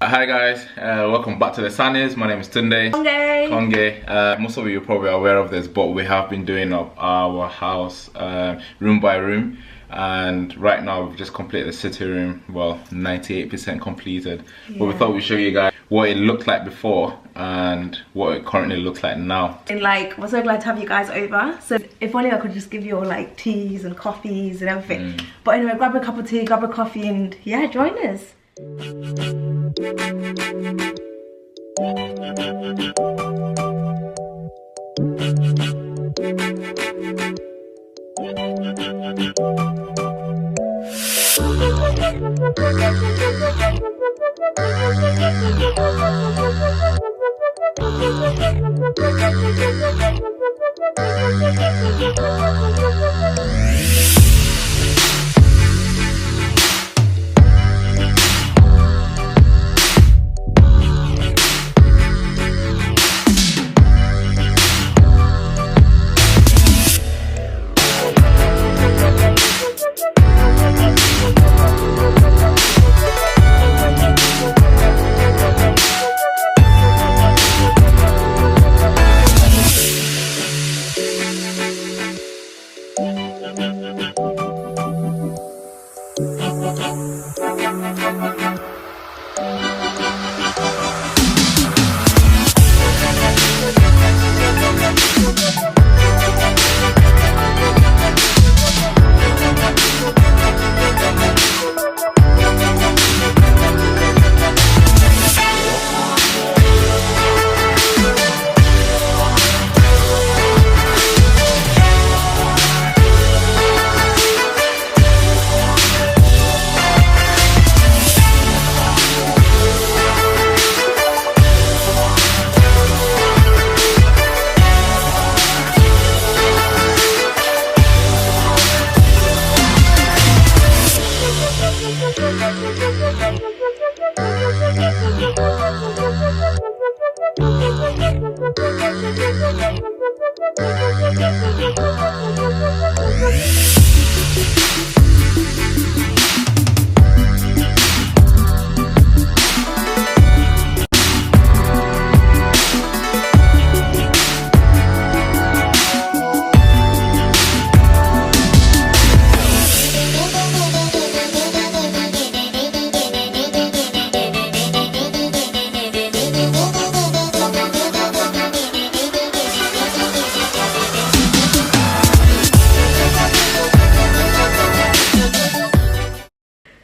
Hi guys, welcome back to the Sanyas. My name is Tunde. Konge. Most of you are probably aware of this, but we have been doing up our house room by room, and right now we've just completed the sitting room. Well, 98% completed. But we thought we'd show you guys what it looked like before and what it currently looks like now. And like, we're so glad to have you guys over. So if only I could just give you all like teas and coffees and everything. But anyway, grab a cup of tea, grab a coffee, and yeah, join us.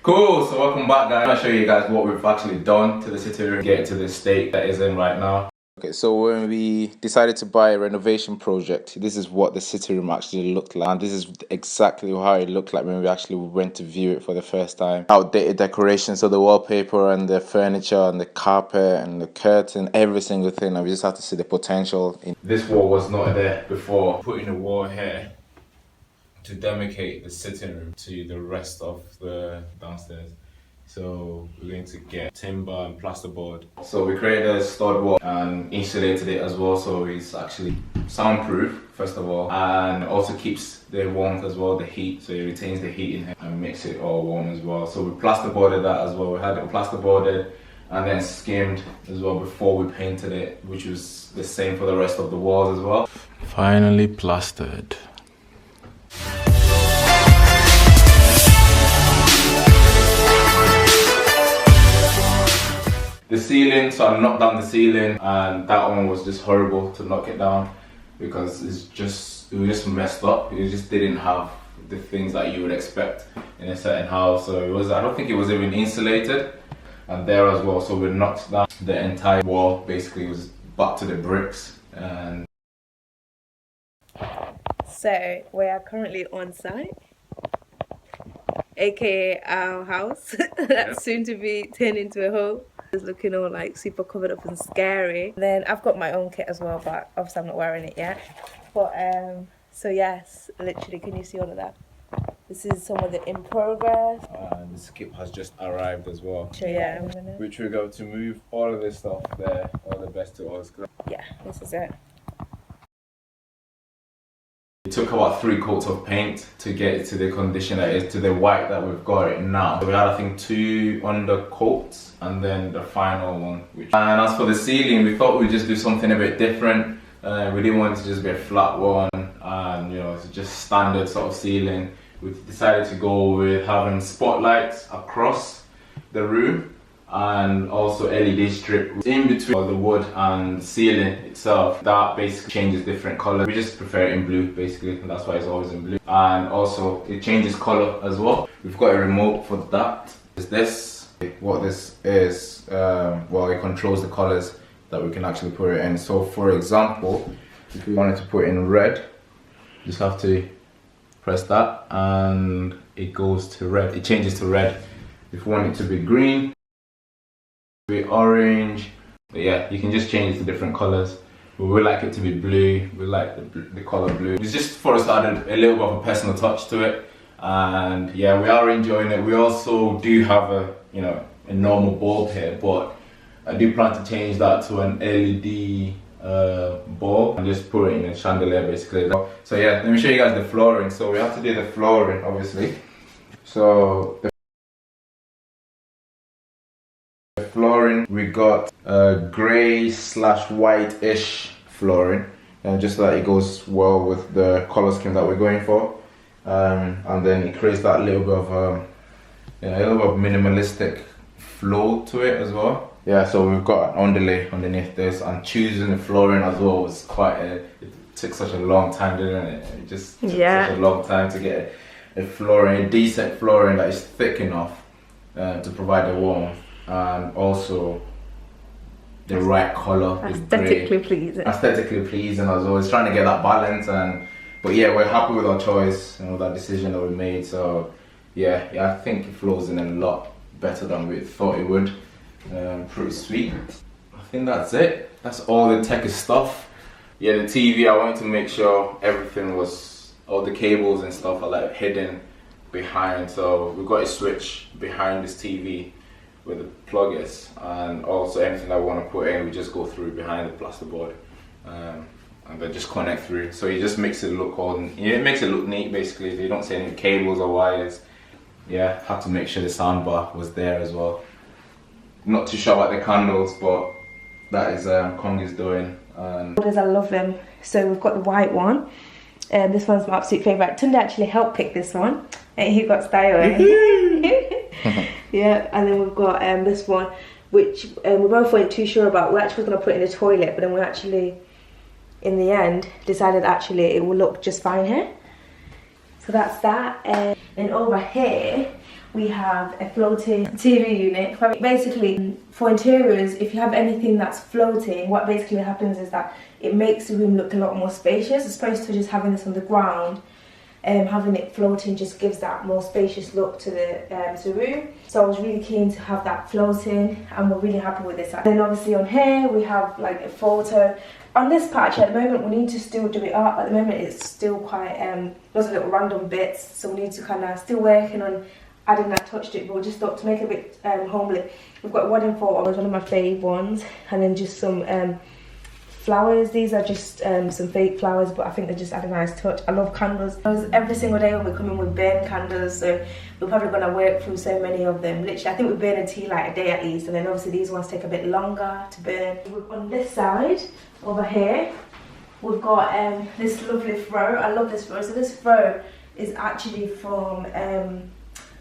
Cool, so welcome back guys. I'll show you guys what we've actually done to the sitting room, get it to the state that is in right now. Okay, so when we decided to buy a renovation project, this is what the sitting room actually looked like. And this is exactly how it looked like when we actually went to view it for the first time. Outdated decorations, so the wallpaper and the furniture and the carpet and the curtain, every single thing. And we just have to see the potential. This wall was not there before. Putting a wall here to demarcate the sitting room to the rest of the downstairs. So we're going to get timber and plasterboard. So we created a stud wall and insulated it as well, so it's actually soundproof first of all, and also keeps the warmth as well, the heat, so it retains the heat in here and makes it all warm as well. So we plasterboarded that as well. We had it plasterboarded and then skimmed as well before we painted it, which was the same for the rest of the walls as well. Finally plastered. The ceiling, so I knocked down the ceiling, and that one was just horrible to knock it down because it was just messed up. It just didn't have the things that you would expect in a certain house. So I don't think it was even insulated, and there as well. So we knocked down the entire wall. Basically, it was back to the bricks. And So we are currently on site, aka our house that's soon to be turned into a home. It's looking all like super covered up and scary. And then I've got my own kit as well, but obviously I'm not wearing it yet. But so yes, literally, can you see all of that? This is some of the in progress. the skip has just arrived as well. So yeah, which we're going to move all of this stuff there. All the best to us. Yeah, this is it. took about 3 coats of paint to get it to the condition that it is, to the white that we've got it now. So we had, I think, 2 undercoats and then the final one. And as for the ceiling, we thought we'd just do something a bit different. We didn't want it to just be a flat one and, you know, it's just standard sort of ceiling. We decided to go with having spotlights across the room and also LED strip in between the wood and the ceiling itself. That basically changes different colors. We just prefer it in blue basically, and that's why it's always in blue. And also it changes color as well. We've got a remote for that. Is this what this is? Well, it controls the colors that we can actually put it in. So for example, if we wanted to put in red, just have to press that and it goes to red. It changes to red. If we want it to be green, be orange, but yeah, you can just change it to different colors. But we like it to be blue. We like the color blue. It's just for us to add a little bit of a personal touch to it, and yeah, we are enjoying it. We also do have a, you know, a normal bulb here, but I do plan to change that to an LED bulb and just put it in a chandelier basically. So yeah, let me show you guys the flooring. So we have to do the flooring obviously. So the flooring, we got grey / white-ish flooring, and just so that it goes well with the color scheme that we're going for, and then it creates that little bit of a little bit of minimalistic flow to it as well. Yeah, so we've got an underlay underneath this, and choosing the flooring as well was it took such a long time, didn't it? It just took such a long time to get a flooring, a decent flooring that is thick enough to provide the warmth, and also the right colour. Aesthetically pleasing. Aesthetically pleasing as well. It's trying to get that balance, but yeah, we're happy with our choice and with that decision that we made. So yeah, I think it flows in a lot better than we thought it would. Pretty sweet. I think that's it. That's all the techie stuff. Yeah, the TV, I wanted to make sure everything was, all the cables and stuff are like hidden behind. So we've got a switch behind this TV where the plug is, and also anything that we want to put in, we just go through behind the plasterboard, and then just connect through. So it just makes it look it makes it look neat basically. You don't see any cables or wires. Yeah, had to make sure the soundbar was there as well. Not too sure about the candles, but that is KONGE'S doing. I love them. So we've got the white one, and this one's my absolute favourite. Tunde actually helped pick this one, and he got style. Yeah, and then we've got this one, which we both weren't too sure about. We're actually going to put in the toilet, but then we actually, in the end, decided actually it will look just fine here. So that's that. And then over here, we have a floating TV unit. Basically, for interiors, if you have anything that's floating, what basically happens is that it makes the room look a lot more spacious, as opposed to just having this on the ground. Having it floating just gives that more spacious look to the room. So I was really keen to have that floating, and we're really happy with this. And then obviously on here, we have like a photo. On this patch at the moment, we need to still do it up. At the moment, it's still quite, lots of little random bits. So we need to kind of still working on adding that touch to it, but we just thought to make it a bit homely. We've got a wedding photo, one of my fave ones, and then just some flowers. These are just some fake flowers, but I think they just add a nice touch. I love candles. Every single day we'll be coming with burn candles, so we're probably going to work through so many of them. Literally, I think we burn a tea light a day at least, and then obviously these ones take a bit longer to burn. On this side, over here, we've got this lovely throw. I love this throw. So this throw is actually from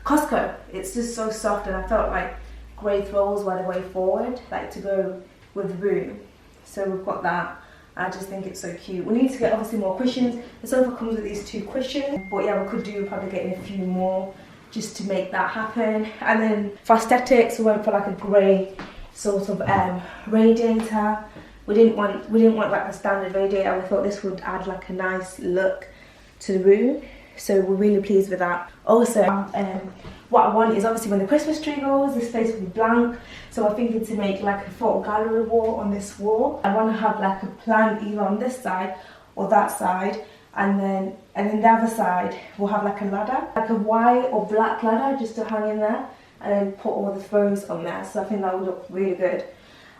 Costco. It's just so soft, and I felt like grey throws were the way forward, like to go with the room. So we've got that. I just think it's so cute. We need to get obviously more cushions. The sofa comes with these 2 cushions, but yeah, we could do probably getting a few more just to make that happen. And then for aesthetics, we went for like a grey sort of radiator. We didn't want like a standard radiator. We thought this would add like a nice look to the room. So we're really pleased with that. Also, what I want is obviously when the Christmas tree goes, this space will be blank. So I'm thinking to make like a photo gallery wall on this wall. I want to have like a plant either on this side or that side, and then the other side we'll have like a ladder, like a white or black ladder just to hang in there, and then put all the throws on there. So I think that would look really good.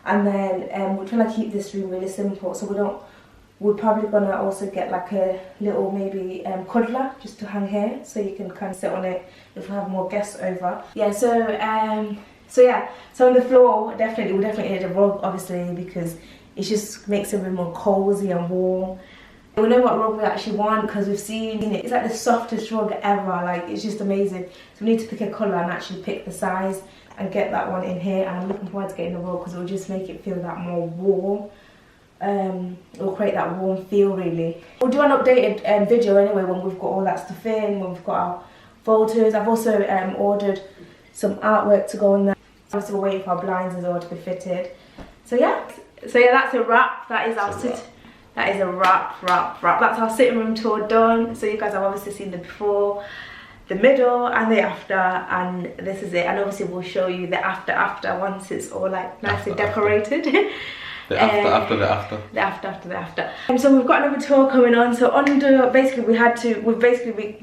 And then we're trying to keep this room really simple, so we don't we're probably gonna also get like a little maybe cuddler just to hang here, so you can kind of sit on it if we have more guests over. Yeah, so on the floor we definitely need a rug, obviously, because it just makes it a bit more cozy and warm. We know what rug we actually want because we've seen it. It's like the softest rug ever, like it's just amazing. So we need to pick a colour and actually pick the size and get that one in here, and I'm looking forward to getting the rug because it will just make it feel that more warm. It will create that warm feel really. We'll do an updated video anyway when we've got all that stuff in, when we've got our photos. I've also ordered some artwork to go on there. Obviously we're waiting for our blinds as well to be fitted. So yeah, that's a wrap. That is a wrap. That's our sitting room tour done. So you guys have obviously seen the before, the middle and the after, and this is it. And obviously we'll show you the after once it's all like nicely decorated. The after. The after. So we've got another tour coming on. So under, basically we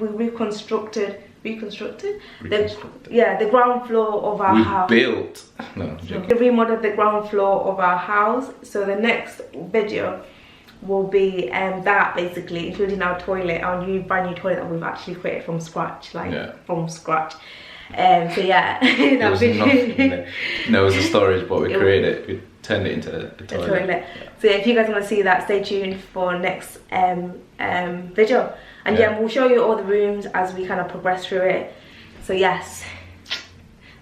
reconstructed the ground floor of our house. We remodeled the ground floor of our house. So the next video will be that basically, including our toilet, our brand new toilet that we've actually created from scratch, from scratch. So yeah, there was nothing there. No, it was a storage, but we created it. We turned it into a toilet. Yeah. So yeah, if you guys want to see that, stay tuned for next video. And yeah, we'll show you all the rooms as we kind of progress through it. So yes,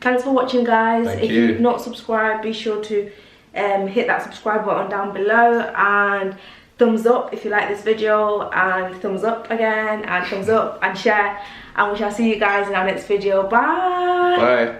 thanks for watching, guys. If you've not subscribed, be sure to hit that subscribe button down below, and thumbs up if you like this video, and thumbs up again, and thumbs up and share, and we shall see you guys in our next video. Bye.